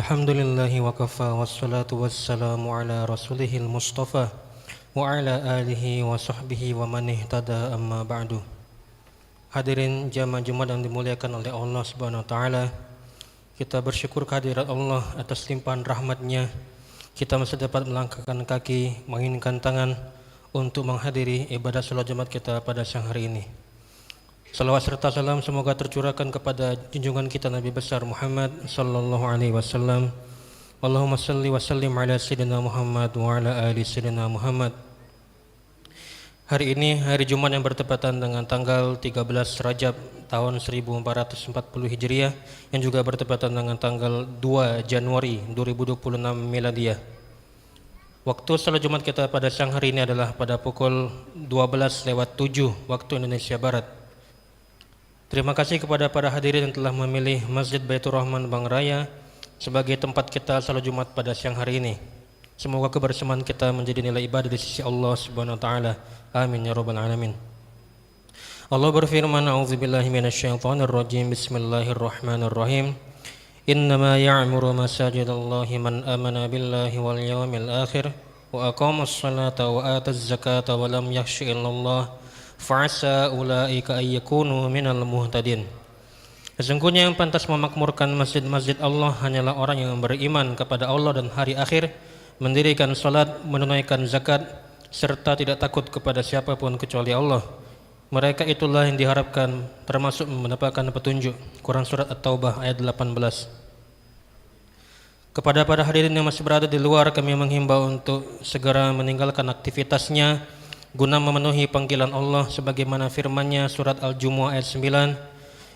Alhamdulillahi wa kafa wassalatu wassalamu ala rasulihil mustafa wa ala alihi wa sahbihi wa man ihtada amma ba'du. Hadirin jamaah Jumat yang dimuliakan oleh Allah Subhanahu wa taala, kita bersyukur kehadirat Allah atas limpahan rahmatnya. Kita masih dapat melangkahkan kaki, menginginkan tangan untuk menghadiri ibadah salat Jumat kita pada siang hari ini. Salawat serta salam semoga tercurahkan kepada junjungan kita Nabi besar Muhammad sallallahu alaihi wasallam. Allahumma salli wa sallim ala sayyidina Muhammad wa ala ali sayyidina Muhammad. Hari ini hari Jumat yang bertepatan dengan tanggal 13 Rajab tahun 1440 Hijriah yang juga bertepatan dengan tanggal 2 Januari 2026 Miladiah. Waktu salat Jumat kita pada siang hari ini adalah pada pukul 12:07 waktu Indonesia Barat. Terima kasih kepada para hadirin yang telah memilih Masjid Baitur Rahman Bang Raya sebagai tempat kita salat Jumat pada siang hari ini. Semoga kebersamaan kita menjadi nilai ibadah di sisi Allah Subhanahu wa taala. Amin ya rabbal alamin. Allah berfirman, a'udzubillahi minasyaitonir rajim. Bismillahirrahmanirrahim. Innama ya'muru masajidallahi man amana billahi wal yawmil akhir wa aqamas salata wa ataz zakata wa lam yakhsha illallah fa'asa ulaika ayyakunu minal muhtadin. Sesungguhnya yang pantas memakmurkan masjid-masjid Allah hanyalah orang yang beriman kepada Allah dan hari akhir, mendirikan salat, menunaikan zakat, serta tidak takut kepada siapapun kecuali Allah. Mereka itulah yang diharapkan termasuk mendapatkan petunjuk. Quran Surat At-Taubah ayat 18. Kepada para hadirin yang masih berada di luar, kami menghimbau untuk segera meninggalkan aktivitasnya guna memenuhi panggilan Allah sebagaimana firman-Nya surat Al-Jumu'ah ayat 9.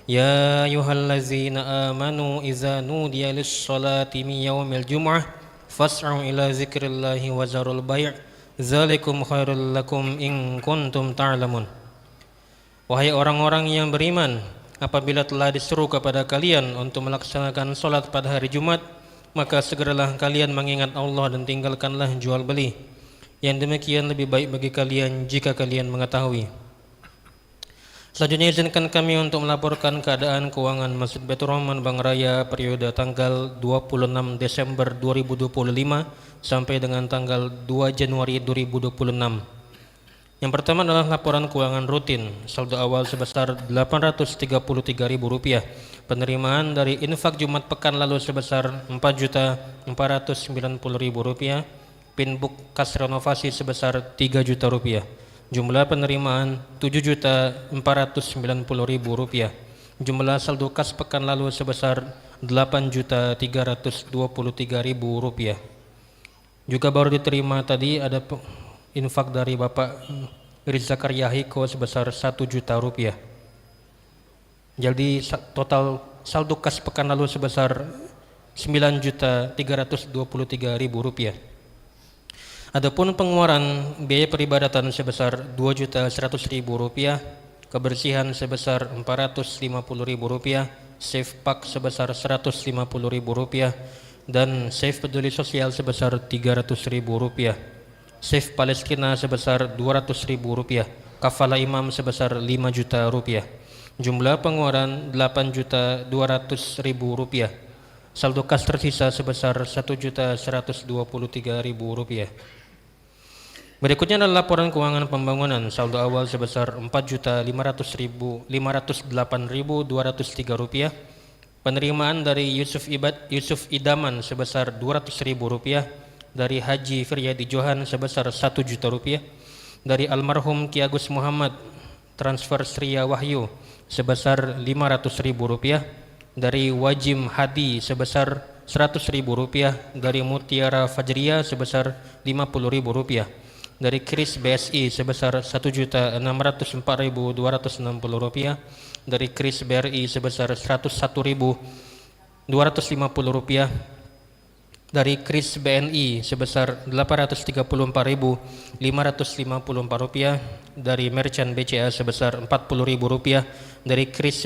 Ya ayyuhallazina amanu idza nudiya lis-salati min yaumil jumu'ah fas'au ila dzikrillahi wa zarul bai' dzalikum khairul lakum in kuntum ta'lamun. Wahai orang-orang yang beriman, apabila telah disuruh kepada kalian untuk melaksanakan salat pada hari Jumat, maka segeralah kalian mengingat Allah dan tinggalkanlah jual beli. Yang demikian lebih baik bagi kalian jika kalian mengetahui. Selanjutnya izinkan kami untuk melaporkan keadaan keuangan Masjid Baitur Rahman Bang Raya periode tanggal 26 Desember 2025 sampai dengan tanggal 2 Januari 2026. Yang pertama adalah laporan keuangan rutin. Saldo awal sebesar Rp833.000. Penerimaan dari infak Jumat pekan lalu sebesar Rp4.490.000. Pinbook kas renovasi sebesar Rp3 juta. Jumlah penerimaan Rp7.490.000. Jumlah saldo kas pekan lalu sebesar Rp8.323.000. Juga baru diterima tadi ada infak dari Bapak Rizza Karyahiko sebesar Rp1 juta. Jadi total saldo kas pekan lalu sebesar Rp9.323.000. Adapun pengeluaran biaya peribadatan sebesar Rp2.100.000, kebersihan sebesar Rp450.000, Safe Pak sebesar Rp150.000 dan Safe Peduli Sosial sebesar Rp300.000, Safe Palestina sebesar Rp200.000, Kafala Imam sebesar Rp5 juta. Jumlah pengeluaran Rp8.200.000. Saldo kas tersisa sebesar Rp1.123.000. Berikutnya adalah laporan keuangan pembangunan. Saldo awal sebesar Rp4.508.203. Penerimaan dari Yusuf Idaman sebesar Rp200.000. Dari Haji Firyadi Johan sebesar Rp1 juta. Dari almarhum Ki Agus Muhammad transfer Sria Wahyu sebesar Rp500.000. Dari Wajim Hadi sebesar Rp100.000. Dari Mutiara Fajriya sebesar Rp50.000. Dari Kris BSI sebesar Rp1.604.260. Dari Kris BRI sebesar Rp101.250. Dari Kris BNI sebesar Rp834.554. Dari Merchant BCA sebesar Rp40.000. Dari Kris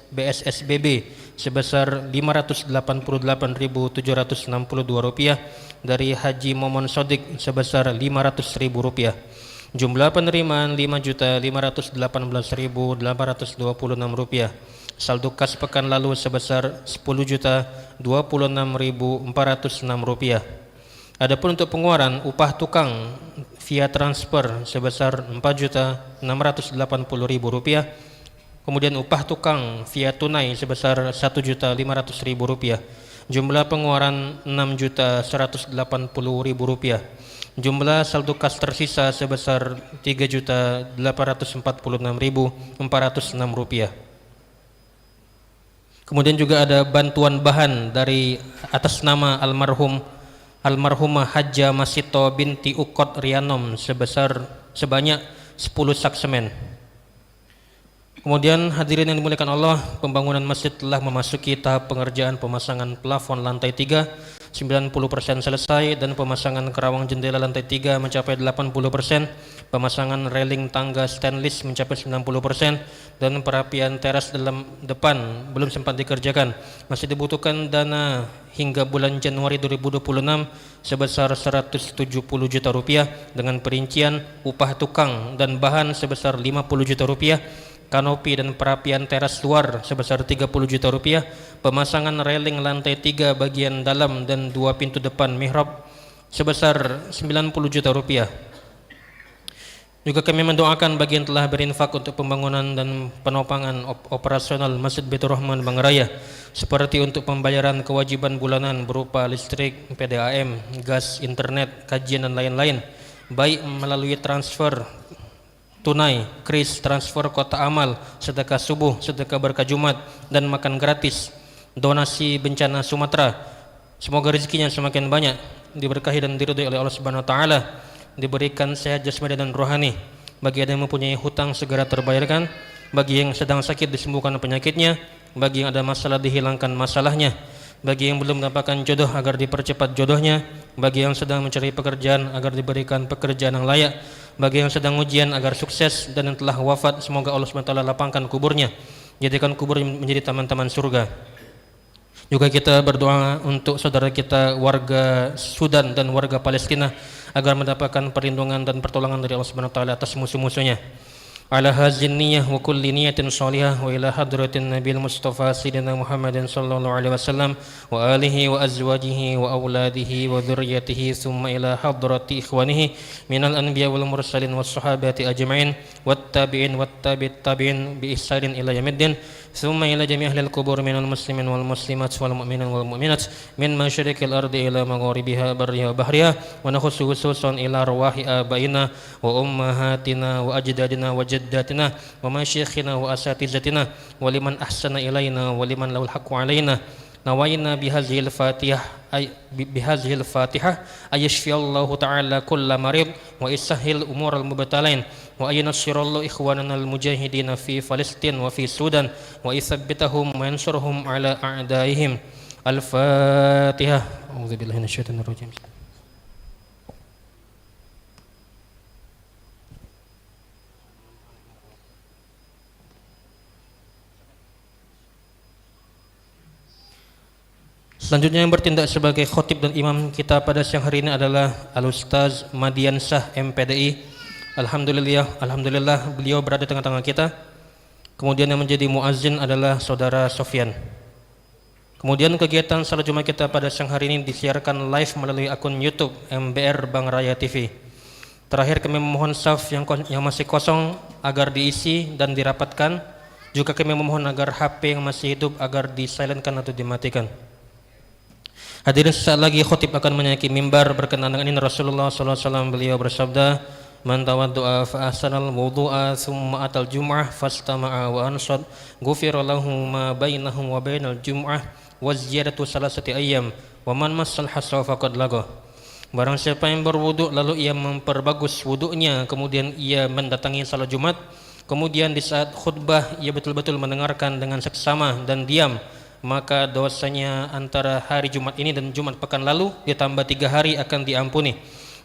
BSSBB sebesar Rp588.762. Dari Haji Momon Sodik sebesar Rp500.000. Jumlah penerimaan Rp5.518.826. Saldo kas pekan lalu sebesar Rp10.026.406. Adapun untuk pengeluaran upah tukang via transfer sebesar Rp4.680.000. Kemudian upah tukang via tunai sebesar Rp1.500.000. Jumlah pengeluaran Rp6.180.000. Jumlah saldo kas tersisa sebesar Rp3.846.406. Kemudian juga ada bantuan bahan dari atas nama almarhumah Hajjah Masito binti Ukot Rianom sebanyak 10 sak semen. Kemudian hadirin yang dimuliakan Allah, pembangunan masjid telah memasuki tahap pengerjaan pemasangan plafon lantai 3 90% selesai dan pemasangan kerawang jendela lantai 3 mencapai 80%, pemasangan railing tangga stainless mencapai 90% dan perapian teras dalam depan belum sempat dikerjakan. Masih dibutuhkan dana hingga bulan Januari 2026 sebesar Rp170 juta dengan perincian upah tukang dan bahan sebesar Rp50 juta, kanopi dan perapian teras luar sebesar Rp30 juta, pemasangan railing lantai 3 bagian dalam dan 2 pintu depan mihrab sebesar Rp90 juta. Juga kami mendoakan bagi yang telah berinfak untuk pembangunan dan penopangan operasional Masjid Baitur Rahman Bangraya, seperti untuk pembayaran kewajiban bulanan berupa listrik, PDAM, gas, internet, kajian dan lain-lain, baik melalui transfer tunai, kris, transfer kota amal, sedekah subuh, sedekah berkah Jumat dan makan gratis, donasi bencana Sumatera. Semoga rezekinya semakin banyak, diberkahi dan diridhoi oleh Allah Subhanahu wa taala, diberikan sehat jasmani dan rohani. Bagi yang mempunyai hutang segera terbayarkan, bagi yang sedang sakit disembuhkan penyakitnya, bagi yang ada masalah dihilangkan masalahnya, bagi yang belum mendapatkan jodoh agar dipercepat jodohnya, bagi yang sedang mencari pekerjaan agar diberikan pekerjaan yang layak, bagi yang sedang ujian agar sukses, dan yang telah wafat semoga Allah SWT lapangkan kuburnya, jadikan kubur menjadi taman-taman surga. Juga kita berdoa untuk saudara kita warga Sudan dan warga Palestina agar mendapatkan perlindungan dan pertolongan dari Allah SWT atas musuh-musuhnya. Ala hazin niyah wa kulli niyatin salihah wa ila hadratin Nabil Mustafa Sayyidina Muhammadin sallallahu alaihi wasallam wa alihi wa azwajihi wa auladihi wa dhurriyyatihi thumma ila hadrati ikhwanihi minal anbiya wal mursalin was sahabati ajma'in wat tabi'in wat tabi'in bi ihsanin ila yaumiddin thumma ila jami' ahlil qubur minal muslimin wal muslimat wal mu'minin wal mu'minat min masyariqil ardi ila magharibiha barriha wa bahriha wa nakhussu khususan ila arwahi abaina wa ummahatina wa ajdadina wa jaddatina wa masyayikhina wa asatizatina wa liman ahsana ilaina wa liman lahul haqqu alaina. Nawayna bihazihil fatihah ayashfiyallahu ta'ala kulla marid wa isahil umural mubtalain wa aynassirallahu ikhwanana al-mujahidina fi Palestin wa fi Sudan wa ithabbitahum wa yansurhum ala a'daihim. Al-Fatihah. A'udzubillahi minasyaitonir rajim. Selanjutnya yang bertindak sebagai khotib dan imam kita pada siang hari ini adalah Al-Ustaz Madiansah MPDI. Alhamdulillah beliau berada di tengah-tengah kita. Kemudian yang menjadi muazzin adalah Saudara Sofyan. Kemudian kegiatan salat Jumat kita pada siang hari ini disiarkan live melalui akun YouTube MBR Bangraya TV. Terakhir kami memohon saf yang masih kosong agar diisi dan dirapatkan. Juga kami memohon agar HP yang masih hidup agar disilentkan atau dimatikan. Hadirin, sesaat lagi khotib akan menaiki mimbar. Berkenaan dengan ini Rasulullah SAW beliau bersabda, man tawaddu'a fa ahsanal wudu'a thumma atal jum'ah fastama'a wa ansad ghufira lahu ma bainahu wa bainal jum'ah wa ziyadatu salasati ayyam wa man massal hasa faqad lagha. Barang siapa yang berwudu lalu ia memperbagus wudunya, kemudian ia mendatangi salat Jumat, kemudian di saat khutbah ia betul-betul mendengarkan dengan seksama dan diam, maka dosanya antara hari Jumat ini dan Jumat pekan lalu ditambah 3 hari akan diampuni.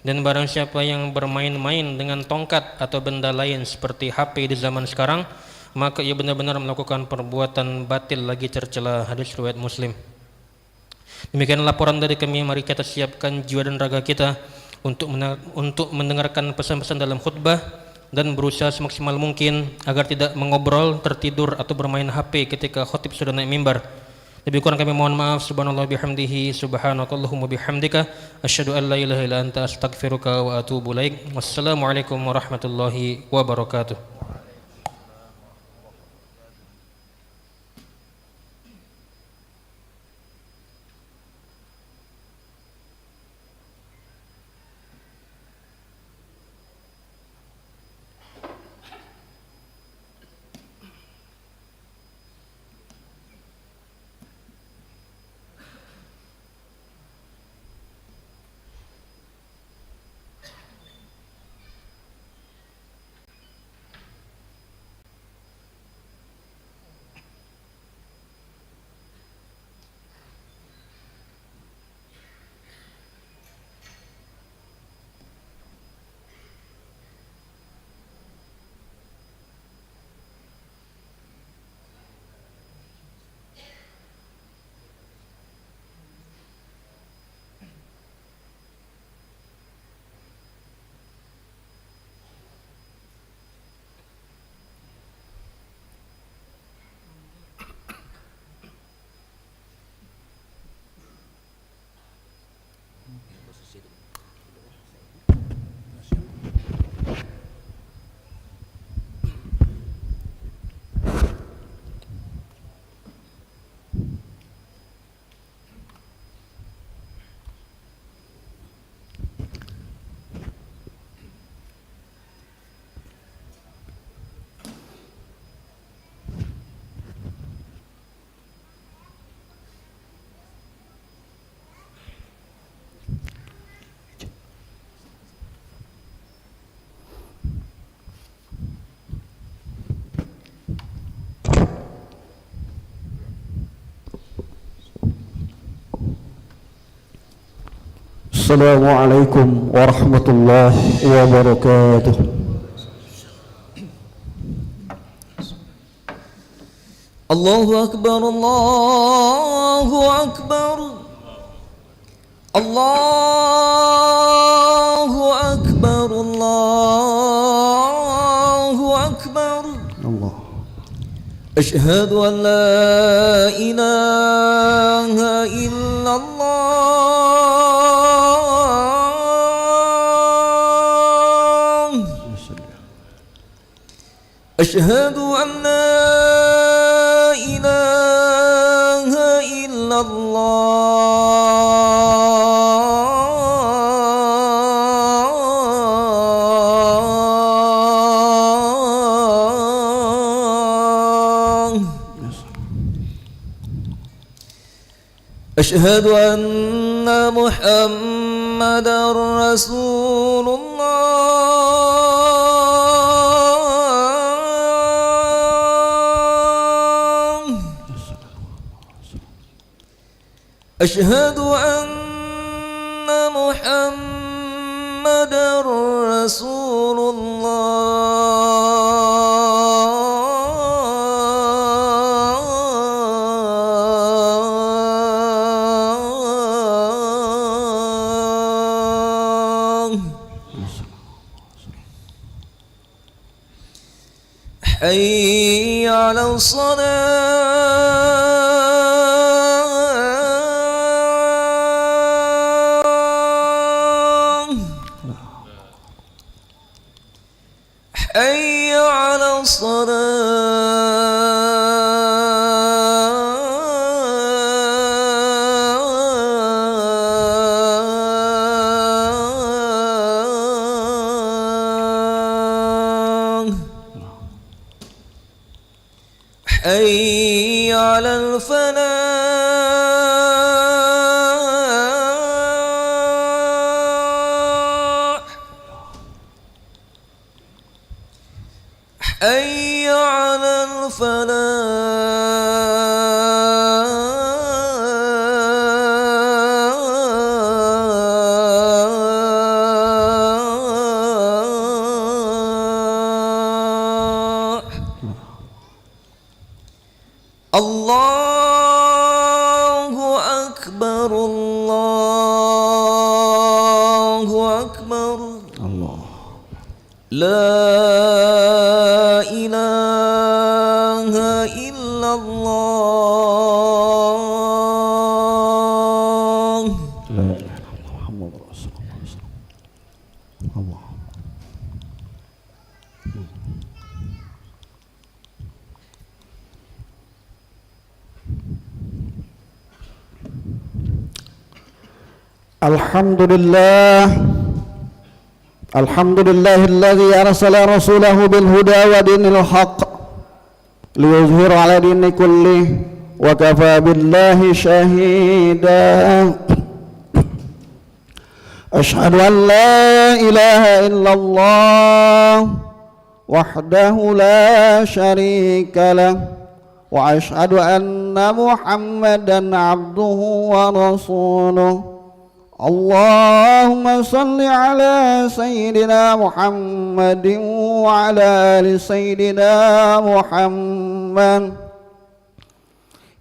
Dan barang siapa yang bermain-main dengan tongkat atau benda lain seperti HP di zaman sekarang, maka ia benar-benar melakukan perbuatan batil lagi tercela. Hadis riwayat Muslim. Demikian laporan dari kami. Mari kita siapkan jiwa dan raga kita untuk mendengarkan pesan-pesan dalam khutbah dan berusaha semaksimal mungkin agar tidak mengobrol, tertidur atau bermain HP ketika khatib sudah naik mimbar. Lebih kurang kami mohon maaf. Subhanallah bihamdihi, subhanakallahumma bihamdika, asyhadu an la ilaha illa anta, astaghfiruka wa atubu ilaik. Wassalamualaikum warahmatullahi wabarakatuh. Assalamualaikum warahmatullahi wabarakatuh. Allahu akbar, Allahu akbar, Allahu akbar, Allahu akbar. Allah. Asyhadu an la ilaha illallah. أشهد أن لا إله إلا الله. أشهد أن محمدا رسول الله. أشهد أن محمدا رسول الله. حي على الصلاة. حي على الصلاة. حي على الفلاح. حي على الفلاح. الله أكبر، الله أكبر. الله لا إله إلا الله لا إله إلا الله محمد رسول الله الله. الحمد لله الحمد لله الذي أرسل رسوله بالهدى ودين الحق ليظهر على دين كله وكفى بالله شهيدا أشهد أن لا إله إلا الله وحده لا شريك له وأشهد أن محمدا عبده ورسوله اللهم صل على سيدنا محمد وعلى آل سيدنا محمد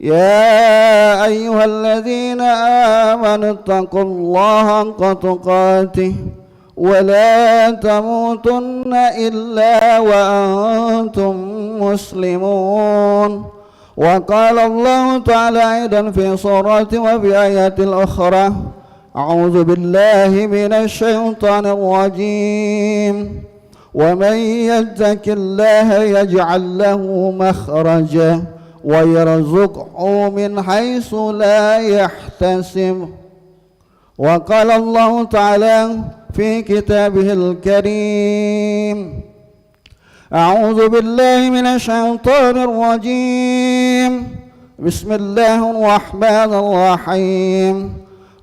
يا أيها الذين آمنوا اتقوا الله حق تقاته ولا تموتن إلا وأنتم مسلمون وقال الله تعالى أيضا في سورة وفي آيات الأخرى أعوذ بالله من الشيطان الرجيم ومن يتق الله يجعل له مخرجا ويرزقه من حيث لا يحتسب وقال الله تعالى في كتابه الكريم أعوذ بالله من الشيطان الرجيم بسم الله الرحمن الرحيم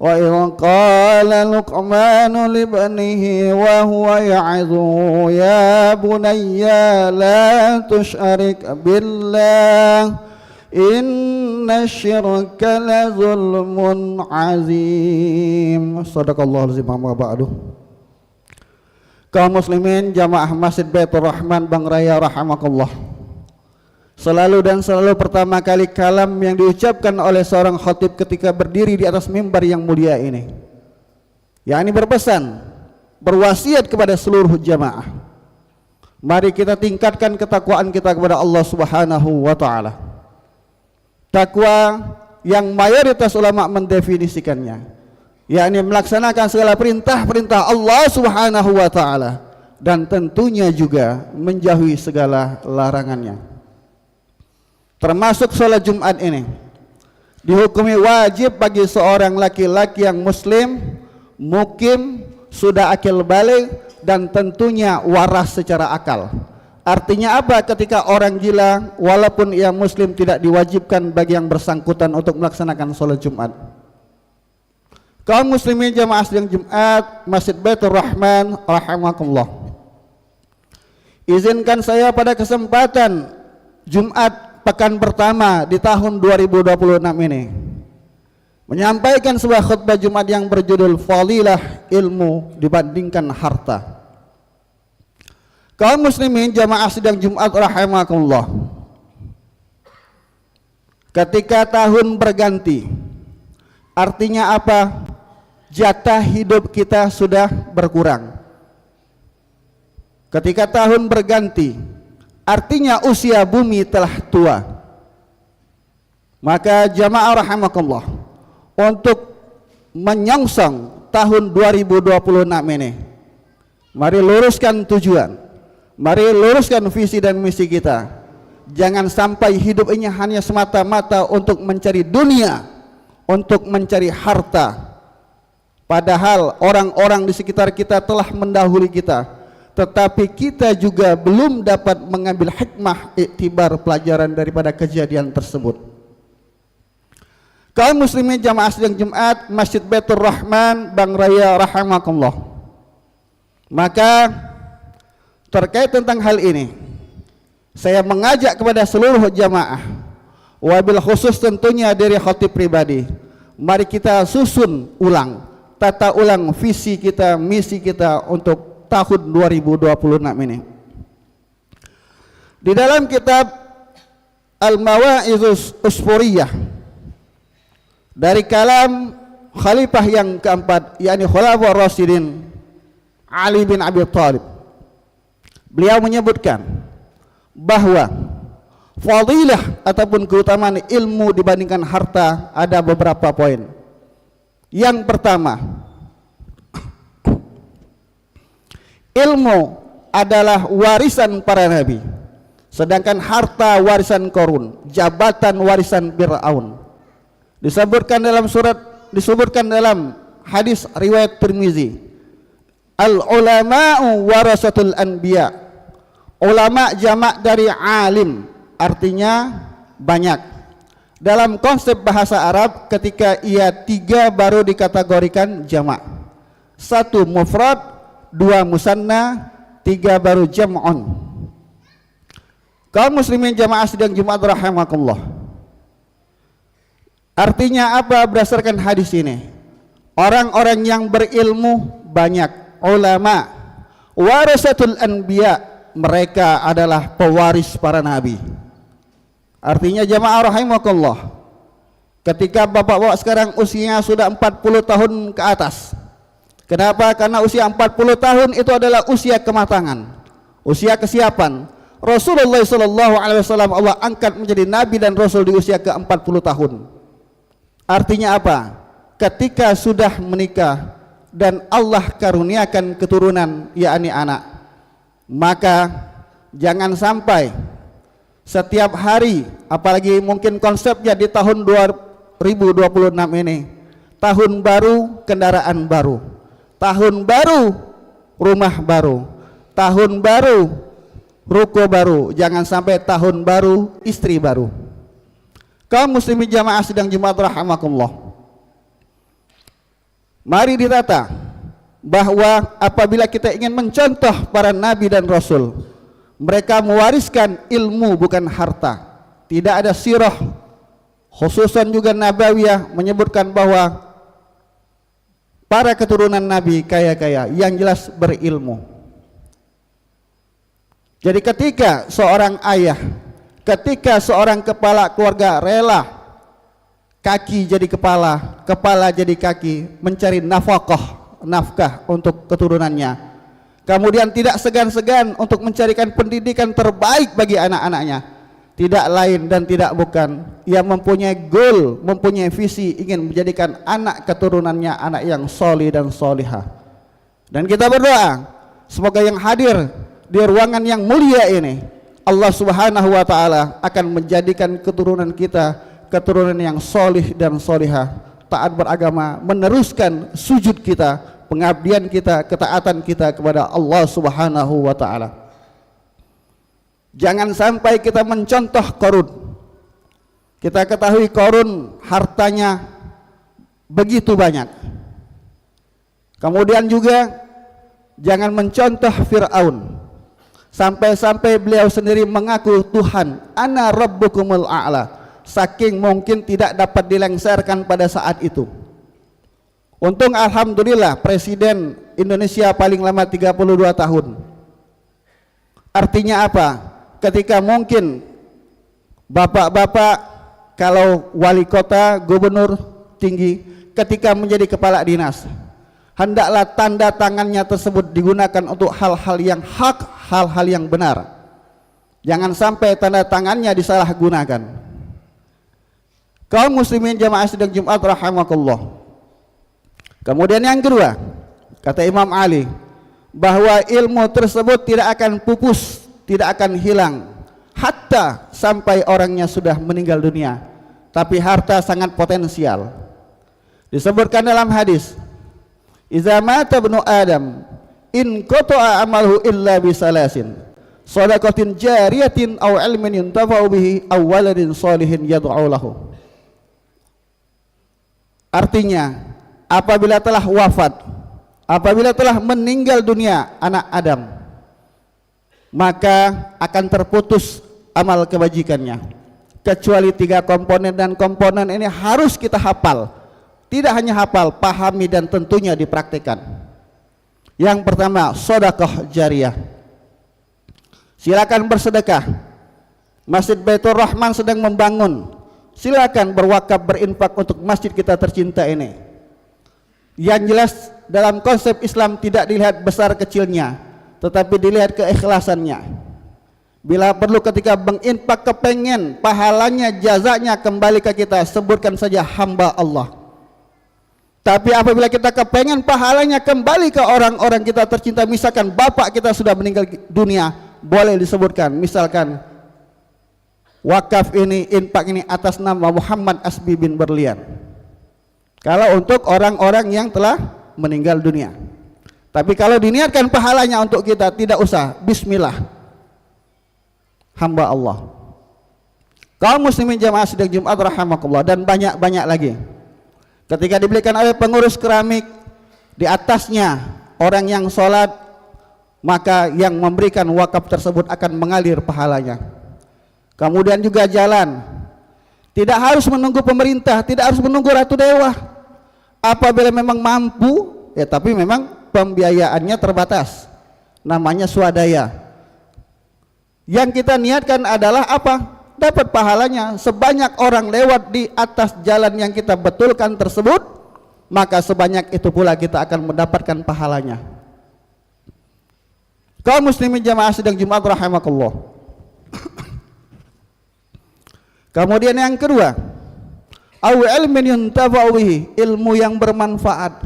وإذ قال لقمان لابنه وهو يعظه يا بني لا تشرك بالله إن الشرك لظلم عظيم Sadaqallahu al-azim. Amma ba'du. Kaum muslimin jamaah Masjid Baitur Rahman Bang Raya rahimakumullah. Selalu dan selalu pertama kali kalam yang diucapkan oleh seorang khatib ketika berdiri di atas mimbar yang mulia ini, yakni berpesan, berwasiat kepada seluruh jamaah, mari kita tingkatkan ketakwaan kita kepada Allah Subhanahu wa taala. Takwa yang mayoritas ulama mendefinisikannya, yakni melaksanakan segala perintah-perintah Allah Subhanahu wa taala dan tentunya juga menjauhi segala larangannya. Termasuk sholat Jumat ini dihukumi wajib bagi seorang laki-laki yang muslim, mukim, sudah akil balik dan tentunya waras secara akal. Artinya apa? Ketika orang gila walaupun ia muslim tidak diwajibkan bagi yang bersangkutan untuk melaksanakan sholat Jumat. Kaum muslimin jamaah sidang Jumat Masjid Baitur Rahman rahimakumullah, izinkan saya pada kesempatan Jumat pekan pertama di tahun 2026 ini menyampaikan sebuah khutbah Jumat yang berjudul Fadilah Ilmu Dibandingkan Harta. Kaum muslimin jamaah sidang Jumat rahimakumullah, ketika tahun berganti artinya apa? Jatah hidup kita sudah berkurang. Ketika tahun berganti artinya usia bumi telah tua. Maka jamaah rahimakumullah, untuk menyongsong tahun 2026 ini, mari luruskan tujuan, mari luruskan visi dan misi kita. Jangan sampai hidup ini hanya semata-mata untuk mencari dunia, untuk mencari harta, padahal orang-orang di sekitar kita telah mendahului kita, tetapi kita juga belum dapat mengambil hikmah iktibar pelajaran daripada kejadian tersebut. Kaum muslimin jamaah sidang Jumat Masjid Baitur Rahman Bang Raya rahimakumullah, maka terkait tentang hal ini saya mengajak kepada seluruh jamaah, wabil khusus tentunya dari khatib pribadi, mari kita susun ulang, tata ulang visi kita, misi kita untuk tahun 2026 ini. Di dalam kitab Al-Mawa'izus Usfuriyah dari kalam khalifah yang keempat, yakni Khulafaur Rasyidin Ali bin Abi Thalib, beliau menyebutkan bahwa fadilah ataupun keutamaan ilmu dibandingkan harta ada beberapa poin. Yang pertama, ilmu adalah warisan para nabi, sedangkan harta warisan Qarun, jabatan warisan Fir'aun. Disebutkan dalam hadis riwayat Tirmizi, al ulama'u warasatul anbiya. Ulama jamak dari alim, artinya banyak. Dalam konsep bahasa Arab, ketika ia 3 baru dikategorikan jamak. 1 mufrad, 2 musanna, 3 baru jam'un. Kaum muslimin jamaah sidang Jumat rahimakumullah. Artinya apa berdasarkan hadis ini? Orang-orang yang berilmu banyak, ulama, warasatul anbiya, mereka adalah pewaris para nabi. Artinya jamaah rahimakumullah, ketika bapak-bapak sekarang usianya sudah 40 tahun ke atas. Kenapa? Karena usia 40 tahun itu adalah usia kematangan, usia kesiapan. Rasulullah SAW Allah angkat menjadi nabi dan rasul di usia ke-40 tahun. Artinya apa? Ketika sudah menikah dan Allah karuniakan keturunan, yakni anak, maka jangan sampai setiap hari, apalagi mungkin konsepnya di tahun 2026 ini, tahun baru kendaraan baru, tahun baru rumah baru, tahun baru ruko baru, jangan sampai tahun baru istri baru. Kaum muslimin jamaah sidang Jumat rahimakumullah, mari ditata bahwa apabila kita ingin mencontoh para nabi dan rasul, mereka mewariskan ilmu bukan harta. Tidak ada sirah khususan juga nabawiyah menyebutkan bahwa para keturunan nabi kaya-kaya, yang jelas berilmu. Jadi ketika seorang ayah, ketika seorang kepala keluarga rela kaki jadi kepala, kepala jadi kaki, mencari nafkah untuk keturunannya, kemudian tidak segan-segan untuk mencarikan pendidikan terbaik bagi anak-anaknya, tidak lain dan tidak bukan ia mempunyai goal, mempunyai visi, ingin menjadikan anak keturunannya anak yang solih dan solihah. Dan kita berdoa semoga yang hadir di ruangan yang mulia ini, Allah Subhanahu wa ta'ala akan menjadikan keturunan kita keturunan yang solih dan solihah, taat beragama, meneruskan sujud kita, pengabdian kita, ketaatan kita kepada Allah Subhanahu wa ta'ala. Jangan sampai kita mencontoh Qarun. Kita ketahui Qarun hartanya begitu banyak. Kemudian juga jangan mencontoh Fir'aun, sampai-sampai beliau sendiri mengaku Tuhan, ana rabbukumul a'la, saking mungkin tidak dapat dilengsarkan pada saat itu. Untung alhamdulillah Presiden Indonesia paling lama 32 tahun. Artinya apa? Ketika mungkin bapak-bapak kalau wali kota, gubernur tinggi, ketika menjadi kepala dinas, hendaklah tanda tangannya tersebut digunakan untuk hal-hal yang hak, hal-hal yang benar. Jangan sampai tanda tangannya disalahgunakan. Kaum muslimin jamaah sidang Jumat rahimakumullah. Kemudian yang kedua, kata Imam Ali, bahwa ilmu tersebut tidak akan pupus, tidak akan hilang hatta sampai orangnya sudah meninggal dunia. Tapi harta sangat potensial. Disebutkan dalam hadis, iza mata ibnu Adam in qata'a amaluhu illa bisalasin, shadaqatin jariyatin aw ilmin yuntafa'u bihi aw waladin shalihin yad'u lahu. Artinya, apabila telah wafat, apabila telah meninggal dunia anak Adam, maka akan terputus amal kebajikannya, kecuali 3 komponen, dan komponen ini harus kita hafal. Tidak hanya hafal, pahami dan tentunya dipraktikkan. Yang pertama, sedekah jariyah. Silakan bersedekah. Masjid Baitur Rahman sedang membangun, silakan berwakaf, berinfak untuk masjid kita tercinta ini. Yang jelas dalam konsep Islam tidak dilihat besar kecilnya, tetapi dilihat keikhlasannya. Bila perlu ketika menginfak kepengen pahalanya, jazanya kembali ke kita, sebutkan saja hamba Allah. Tapi apabila kita kepengen pahalanya kembali ke orang-orang kita tercinta, misalkan bapak kita sudah meninggal dunia, boleh disebutkan, misalkan wakaf ini, infak ini atas nama Muhammad Asbi bin Berlian. Kalau untuk orang-orang yang telah meninggal dunia. Tapi kalau diniatkan pahalanya untuk kita, tidak usah, bismillah, hamba Allah. Kaum muslimin jamaah sidang Jumat rahimakumullah, dan banyak-banyak lagi. Ketika dibelikan oleh pengurus keramik, di atasnya orang yang sholat, maka yang memberikan wakaf tersebut akan mengalir pahalanya. Kemudian juga jalan, tidak harus menunggu pemerintah, tidak harus menunggu Ratu Dewa. Apabila memang mampu, ya tapi memang pembiayaannya terbatas, namanya swadaya. Yang kita niatkan adalah apa? Dapat pahalanya. Sebanyak orang lewat di atas jalan yang kita betulkan tersebut, maka sebanyak itu pula kita akan mendapatkan pahalanya. Kaum muslimin jamaah sidang Jumat rahimakumullah. Kemudian yang kedua, aw ilmin yuntafa'u bihi, ilmu yang bermanfaat.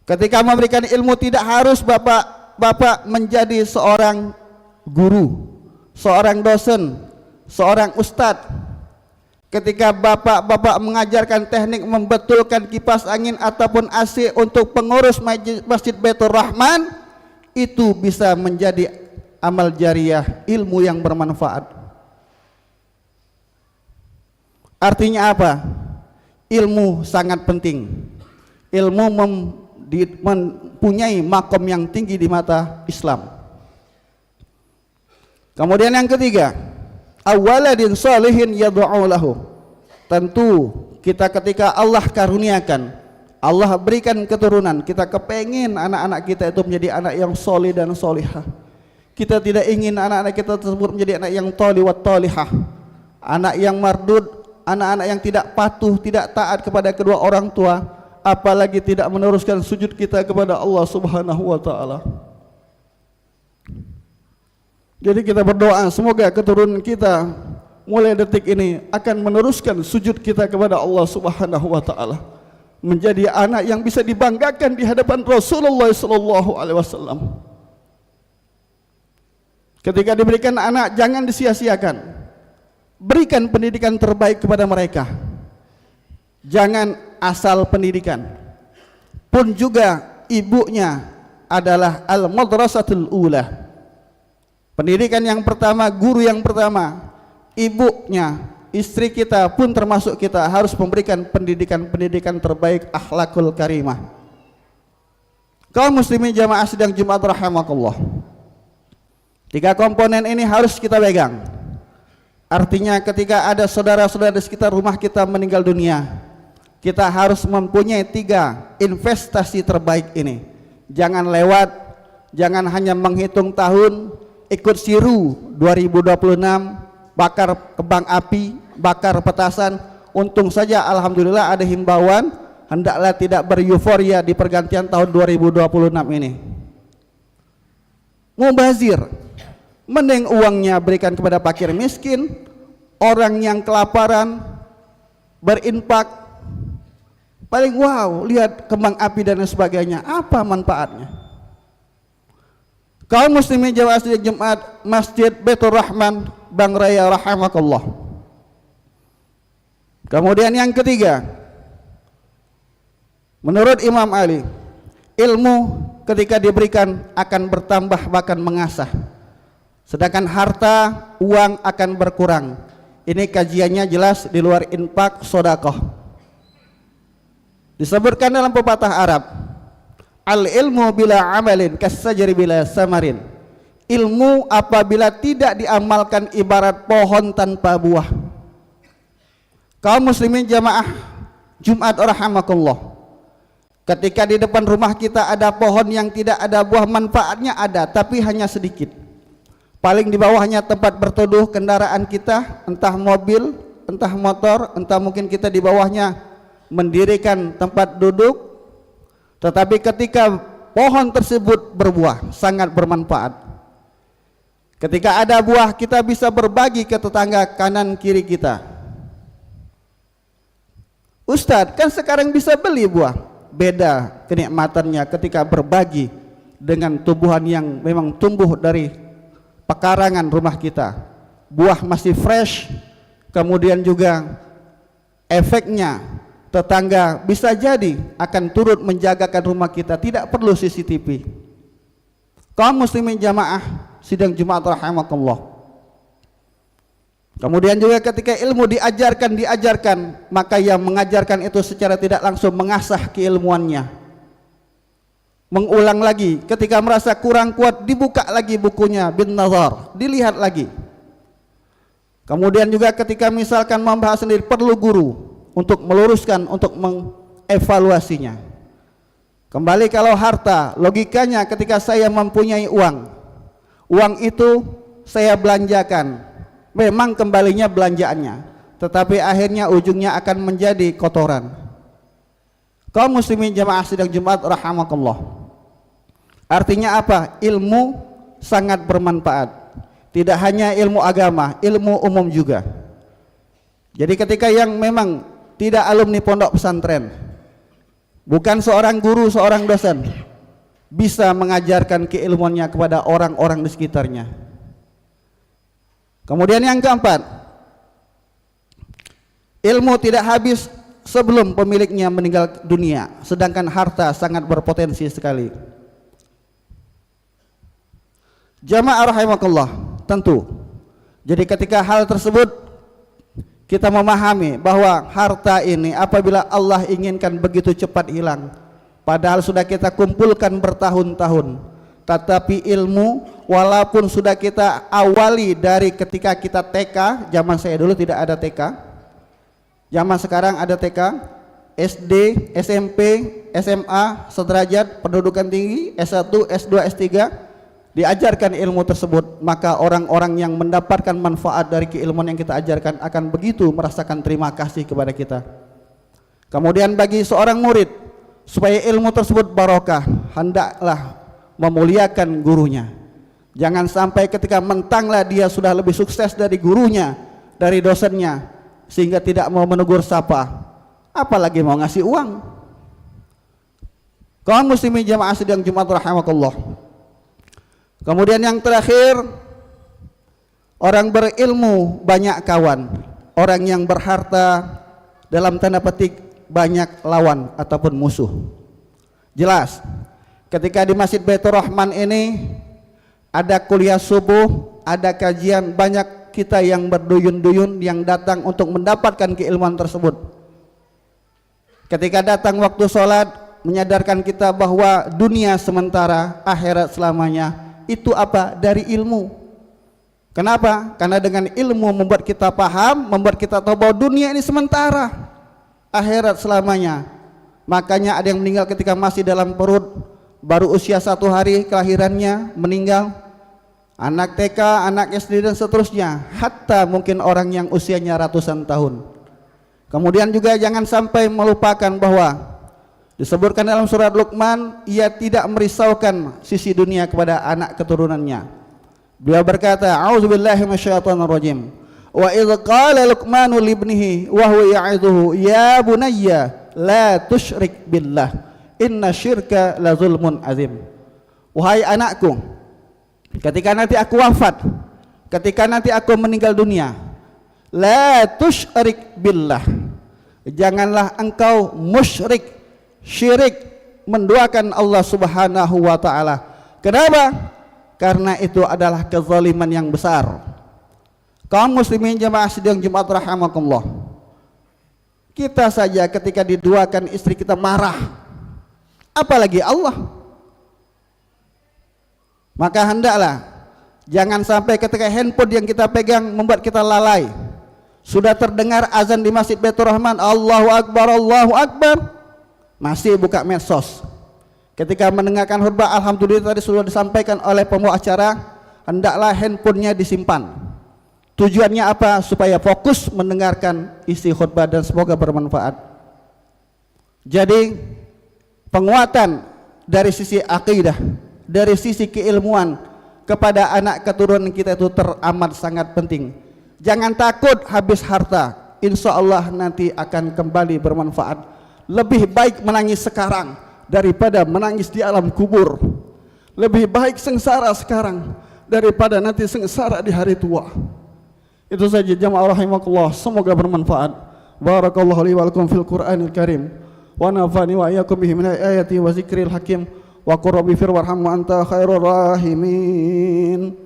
Ketika memberikan ilmu, tidak harus bapak menjadi seorang guru, seorang dosen, seorang ustadz. Ketika bapak-bapak mengajarkan teknik membetulkan kipas angin ataupun AC untuk pengurus Masjid Baitur Rahman, itu bisa menjadi amal jariah, ilmu yang bermanfaat. Artinya apa? Ilmu sangat penting. Ilmu mempunyai makom yang tinggi di mata Islam. Kemudian yang ketiga, awaladin sholihin yad'u lahu. Tentu kita ketika Allah karuniakan, Allah berikan keturunan, kita kepengin anak-anak kita itu menjadi anak yang soleh dan solihah. Kita tidak ingin anak-anak kita tersebut menjadi anak yang toli wa tolihah, anak yang mardud, anak-anak yang tidak patuh, tidak taat kepada kedua orang tua, apalagi tidak meneruskan sujud kita kepada Allah Subhanahu wa taala. Jadi kita berdoa semoga keturunan kita mulai detik ini akan meneruskan sujud kita kepada Allah Subhanahu wa taala, menjadi anak yang bisa dibanggakan di hadapan Rasulullah sallallahu alaihi wasallam. Ketika diberikan anak, jangan disia-siakan. Berikan pendidikan terbaik kepada mereka. Jangan asal pendidikan. Pun juga ibunya adalah al-madrasatul ula. Pendidikan yang pertama, guru yang pertama, ibunya, istri kita pun termasuk kita harus memberikan pendidikan-pendidikan terbaik, akhlakul karimah. Kaum muslimin jamaah sidang Jumat rahimakumullah. 3 komponen ini harus kita pegang. Artinya ketika ada saudara-saudara di sekitar rumah kita meninggal dunia, kita harus mempunyai 3 investasi terbaik ini. Jangan lewat, jangan hanya menghitung tahun, ikut siru 2026, bakar kembang api, bakar petasan. Untung saja alhamdulillah ada himbauan, hendaklah tidak bereuforia di pergantian tahun 2026 ini. Mubazir, mending uangnya berikan kepada fakir miskin, orang yang kelaparan, berinfak. Paling wow, lihat kembang api dan sebagainya, apa manfaatnya? Kaum muslimin jamaah sidang Jumat Masjid Baitur Rahman Bang Raya rahimakallah. Kemudian yang ketiga, menurut Imam Ali, ilmu ketika diberikan akan bertambah bahkan mengasah, sedangkan harta, uang akan berkurang. Ini kajiannya jelas di luar infak sedekah. Disebutkan dalam pepatah Arab, al ilmu bila amalin kasajari bila samarin. Ilmu apabila tidak diamalkan ibarat pohon tanpa buah. Kaum muslimin jamaah Jumat rahimakumullah. Ketika di depan rumah kita ada pohon yang tidak ada buah, manfaatnya ada tapi hanya sedikit. Paling di bawahnya tempat berteduh kendaraan kita, entah mobil, entah motor, entah mungkin kita di bawahnya mendirikan tempat duduk. Tetapi ketika pohon tersebut berbuah, sangat bermanfaat. Ketika ada buah, kita bisa berbagi ke tetangga kanan kiri kita. Ustadz, kan sekarang bisa beli buah. Beda kenikmatannya ketika berbagi dengan tumbuhan yang memang tumbuh dari pekarangan rumah kita. Buah masih fresh, kemudian juga efeknya tetangga bisa jadi akan turut menjagakan rumah kita, tidak perlu CCTV. Kaum muslimin jamaah sidang Jumat rahimakumullah. Kemudian juga ketika ilmu diajarkan, maka yang mengajarkan itu secara tidak langsung mengasah keilmuannya, mengulang lagi. Ketika merasa kurang kuat, dibuka lagi bukunya bin nazar, dilihat lagi. Kemudian juga ketika misalkan membahas sendiri, perlu guru untuk meluruskan, untuk mengevaluasinya. Kembali kalau harta, logikanya ketika saya mempunyai uang itu saya belanjakan, memang kembalinya belanjaannya, tetapi akhirnya ujungnya akan menjadi kotoran. Kaum muslimin jamaah sidang Jumat rahimakumullah. Artinya apa? Ilmu sangat bermanfaat. Tidak hanya ilmu agama, ilmu umum juga. Jadi ketika yang memang tidak alumni pondok pesantren, bukan seorang guru, seorang dosen, bisa mengajarkan keilmuannya kepada orang-orang di sekitarnya. Kemudian yang keempat, ilmu tidak habis sebelum pemiliknya meninggal dunia, sedangkan harta sangat berpotensi sekali. Jamaah rahimakumullah, tentu. Jadi ketika hal tersebut kita memahami bahwa harta ini apabila Allah inginkan begitu cepat hilang, padahal sudah kita kumpulkan bertahun-tahun, tetapi ilmu walaupun sudah kita awali dari ketika kita TK, zaman saya dulu tidak ada TK, zaman sekarang ada TK, SD, SMP, SMA, sederajat, pendidikan tinggi, S1, S2, S3, diajarkan ilmu tersebut, maka orang-orang yang mendapatkan manfaat dari keilmuan yang kita ajarkan akan begitu merasakan terima kasih kepada kita. Kemudian bagi seorang murid, supaya ilmu tersebut barokah, hendaklah memuliakan gurunya. Jangan sampai ketika mentanglah dia sudah lebih sukses dari gurunya, dari dosennya, sehingga tidak mau menegur sapa, apalagi mau ngasih uang. Kaum muslimin jamaah sidang Jumat rahimakumullah. Kemudian yang terakhir, orang berilmu banyak kawan, orang yang berharta dalam tanda petik banyak lawan ataupun musuh. Jelas ketika di Masjid Baitur Rahman ini ada kuliah subuh, ada kajian, banyak kita yang berduyun-duyun yang datang untuk mendapatkan keilmuan tersebut. Ketika datang waktu sholat, menyadarkan kita bahwa dunia sementara, akhirat selamanya. Itu apa? Dari ilmu. Kenapa? Karena dengan ilmu membuat kita paham, membuat kita tahu bahwa dunia ini sementara, akhirat selamanya. Makanya ada yang meninggal ketika masih dalam perut, baru usia 1 hari kelahirannya meninggal. Anak TK, anak SD dan seterusnya, hatta mungkin orang yang usianya ratusan tahun. Kemudian juga jangan sampai melupakan bahwa disebutkan dalam surat Luqman, ia tidak merisaukan sisi dunia kepada anak keturunannya. Beliau berkata, a'udzubillahi minasyaitonirrajim. Wa idz qala Luqmanu libnihi wa huwa ya'idhuhu ya bunayya la tusyrik billah inna syirka la zulmun azim. Wahai anakku, ketika nanti aku wafat, ketika nanti aku meninggal dunia, la tusyrik billah, janganlah engkau musyrik, syirik, menduakan Allah subhanahu wa ta'ala. Kenapa? Karena itu adalah kezaliman yang besar. Kaum muslimin jamaah sidang Jumat rahimakumullah, kita saja ketika diduakan istri kita marah, apalagi Allah. Maka hendaklah jangan sampai ketika handphone yang kita pegang membuat kita lalai. Sudah terdengar azan di Masjid Baitur Rahman, Allahu Akbar, Allahu Akbar, masih buka medsos. Ketika mendengarkan khutbah, alhamdulillah tadi sudah disampaikan oleh pembawa acara, hendaklah handphonenya disimpan. Tujuannya apa? Supaya fokus mendengarkan isi khutbah dan semoga bermanfaat. Jadi penguatan dari sisi akidah, dari sisi keilmuan kepada anak keturunan kita itu teramat sangat penting. Jangan takut habis harta, insya Allah nanti akan kembali bermanfaat. Lebih baik menangis sekarang daripada menangis di alam kubur. Lebih baik sengsara sekarang daripada nanti sengsara di hari tua. Itu saja jamaah rahimakumullah, semoga bermanfaat. Barakallahu li wa lakum fil Qur'anil Karim wa nafa'ani wa iyyakum bihi min ayati wa zikril hakim wa qur rabbi fir warham wa anta khairur rahimin.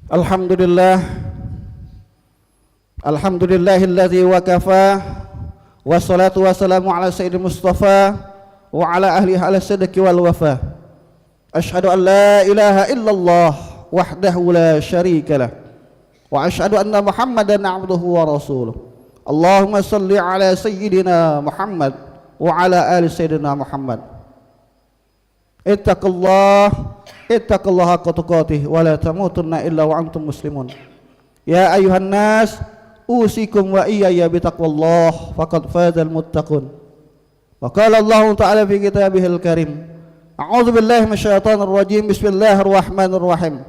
Alhamdulillah, alhamdulillahilladzi wa kafa, wassalatu wassalamu ala sayyidil mustafa wa ala ahlihi ala sidqi wal wafa. Asyhadu an la ilaha illallah wahdahu la syarika lah, wa asyhadu anna muhammadan abduhu wa rasuluh. Allahumma salli ala sayyidina Muhammad wa ala ali sayyidina Muhammad. Ittaqullah haqqa tuqatih wa la tamutunna illa wa antum muslimun. Ya ayuhan nas, usikum wa iyaya bitaqwallah faqad fazal muttaqun. Wa qala Allah ta'ala fi kitabihil karim, a'udzu billahi minasyaitonir rajim, bismillahir rahmanir rahim.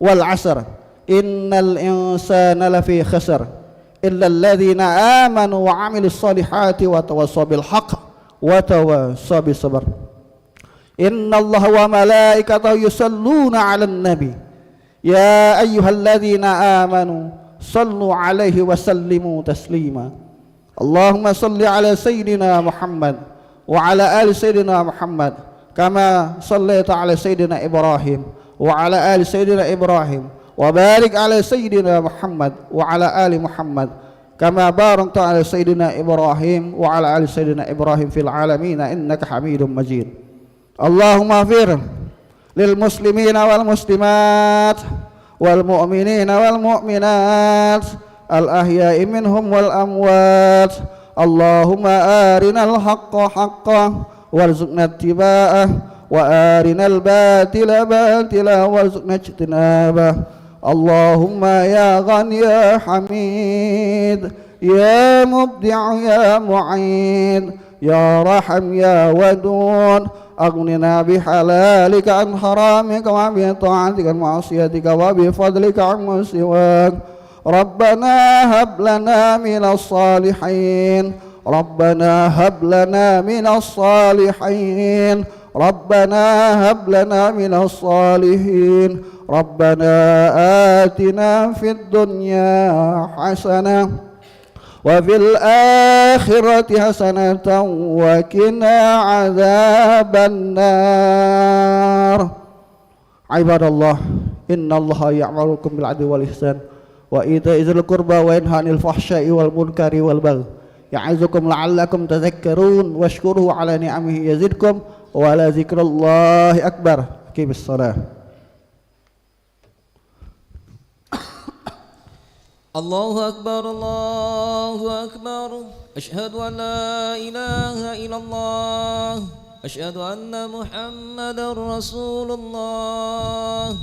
Wal 'asr innal insana lafi khusr illa alladhina amanu wa 'amilus solihati wa tawassaw bil haqq wa tawassaw bis sabr. Inna Allah wa malaikatahu yusalluna 'alan nabi ya ayyuhalladzina amanu sallu 'alaihi wa sallimu taslima. Allahumma salli 'ala sayyidina Muhammad wa 'ala ali sayyidina Muhammad kama sallaita 'ala sayyidina Ibrahim wa 'ala ali sayyidina Ibrahim wa barik 'ala sayyidina Muhammad wa 'ala ali Muhammad kama barakta 'ala sayyidina Ibrahim wa 'ala ali sayyidina Ibrahim fil 'alamin innaka Hamidum Majid. Allahumma fir lil muslimina wal muslimat wal mu'minina wal mu'minat al ahya'i minhum wal amwat. Allahumma arinal haqqa haqqan warzuqna ittiba'ah wa arinal batila batila warzuqna ijtinabah. Allahumma ya Ghani ya Hamid ya Mubdi' ya Mu'id ya Rahim ya Wadud. أغننا بحلالك عن حرامك وبطاعتك عن معصيتك وبفضلك عن سواك. ربنا هب لنا من الصالحين ربنا هب لنا من الصالحين ربنا هب لنا من الصالحين ربنا آتنا في الدنيا حسنة وفي الآخرة حسنة وقنا عذاب النار. عباد الله إن الله يأمركم بالعدل والإحسان وإيتاء ذي القربى وينهى عن الفحشاء والمنكر والبغي يعظكم لعلكم تذكرون واشكروه على نعمه يزدكم ولذكر الله أكبر. أقيموا الصلاة. Allahu Akbar, Allahu Akbar. Asyhadu an la ilaha illallah. Asyhadu anna Muhammadar Rasulullah.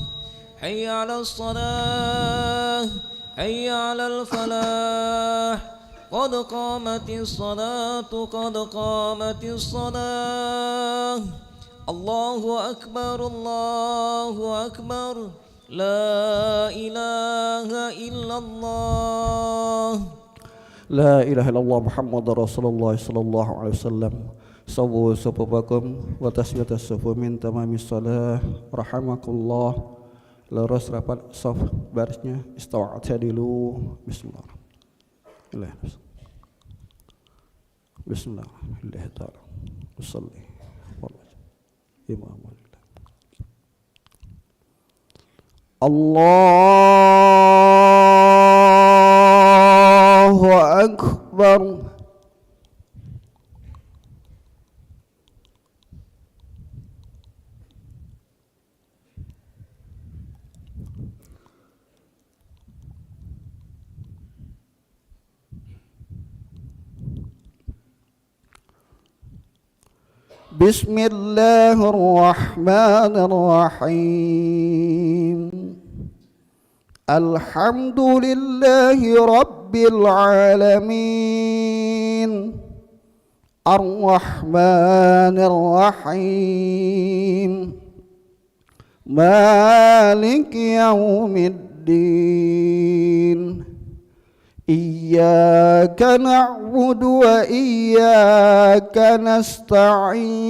Hayya 'alas shalah, hayya 'alal falah. Qad qamatis salatu, qad qamatis salah. Allahu Akbar, Allahu Akbar. La ilaha illallah. La ilaha illallah Muhammadur Rasulullah sallallahu alaihi wasallam. Sawu sufufakum wa tasbiyatas sufu min tamamis salah rahimakumullah. Lurus rapat saf barisnya istawa'at hadilu. Bismillah. Bismillah. Alhamdulillah ta'ala. Usalli. Imam Allahu Akbar. بسم الله الرحمن الرحيم الحمد لله رب العالمين الرحمن الرحيم مالك يوم الدين إياك نعبد وإياك نستعين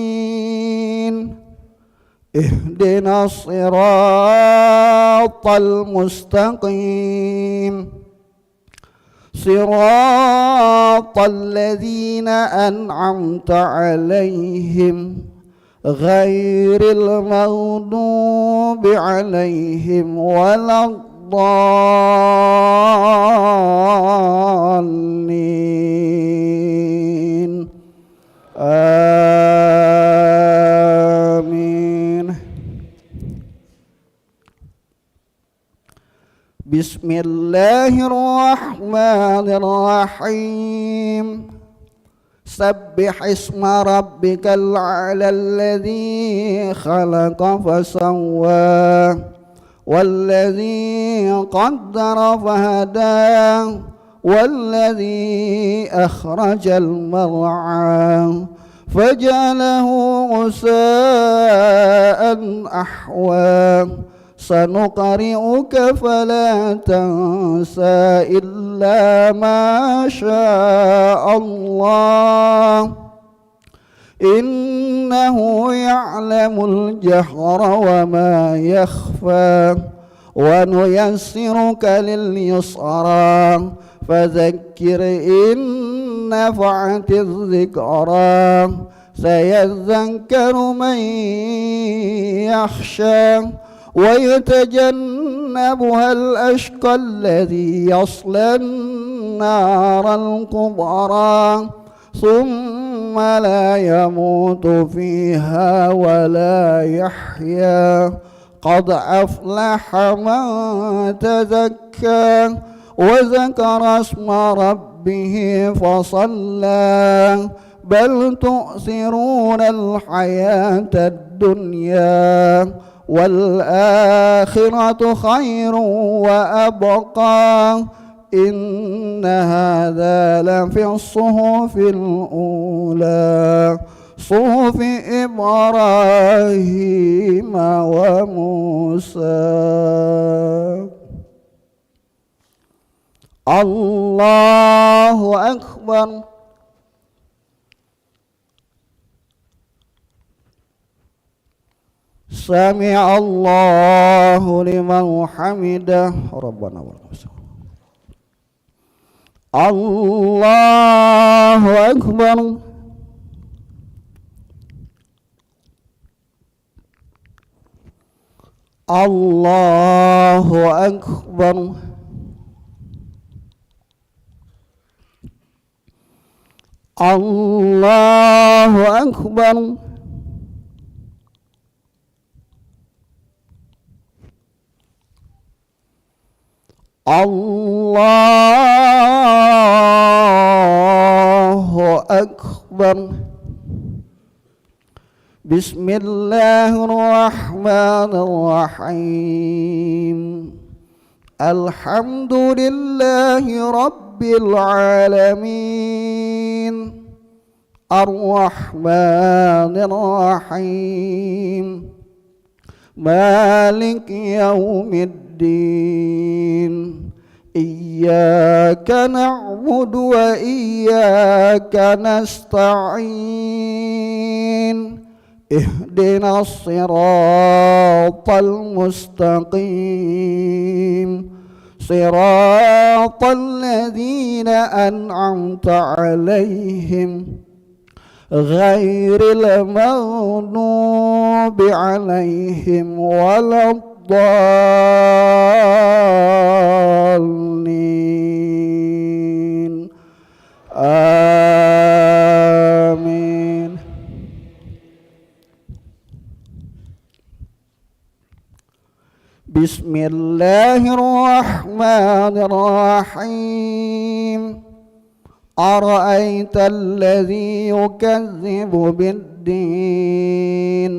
اهدنا الصراط المستقيم صراط الذين أنعمت عليهم غير المغضوب عليهم ولا الضالين آمين. بسم الله الرحمن الرحيم سبح اسم ربك الأعلى الذي خلق فسوى والذي قدر فهدى والذي أخرج المرعى فجعله غثاء أحوى سنقرئك فلا تنسى إلا ما شاء الله إنه يعلم الجهر وما يخفى ونيسرك لليسرى فذكر إن نفعت الذكرى سيذكر من يخشى ويتجنبها الأشقى الذي يصلى النار الكبرى ثم لا يموت فيها ولا يحيا قد أفلح من تزكى وذكر اسم ربه فصلى بل تؤثرون الحياة الدنيا والآخرة خير وأبقى إن هذا لفي الصحف الأولى صحف إبراهيم وموسى. الله أكبر. سمع الله لمن حمده ربنا ولك الحمد. الله أكبر. الله أكبر. الله أكبر. الله أكبر. بسم الله الرحمن الرحيم الحمد لله رب العالمين الرحمن الرحيم مالك يوم الدين إياك نعبد وإياك نستعين اهدنا الصراط المستقيم صراط الذين أنعمت عليهم غير المغضوب عليهم ولا الضالين آمين. بسم الله الرحمن الرحيم أرأيت الذي يكذب بالدين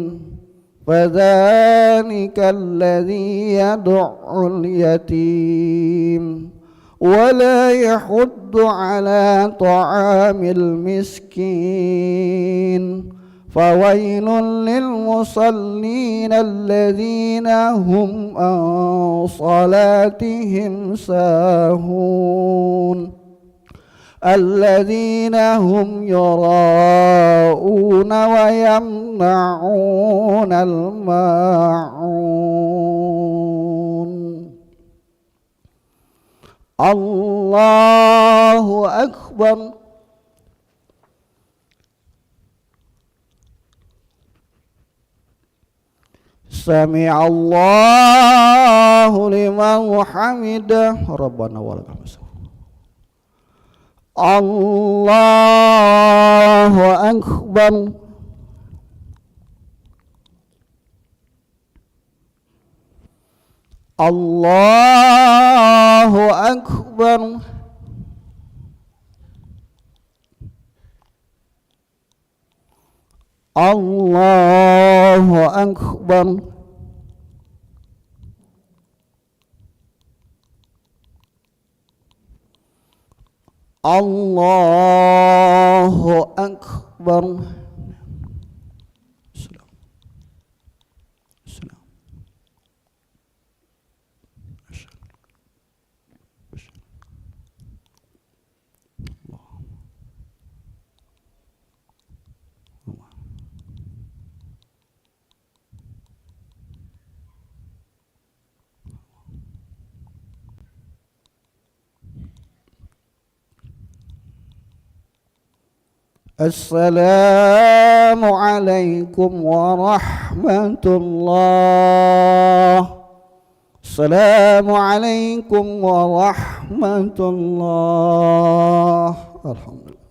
فذلك الذي يدع اليتيم ولا يحض على طعام المسكين فويل للمصلين الذين هم عن صلاتهم ساهون الذين هم يراءون ويمنعون الماعون. الله أكبر. سمع الله لمن حمده ربنا ولك الحمد. الله أكبر. الله أكبر. الله أكبر. الله أكبر. السلام عليكم ورحمة الله. السلام عليكم ورحمة الله. الحمد لله.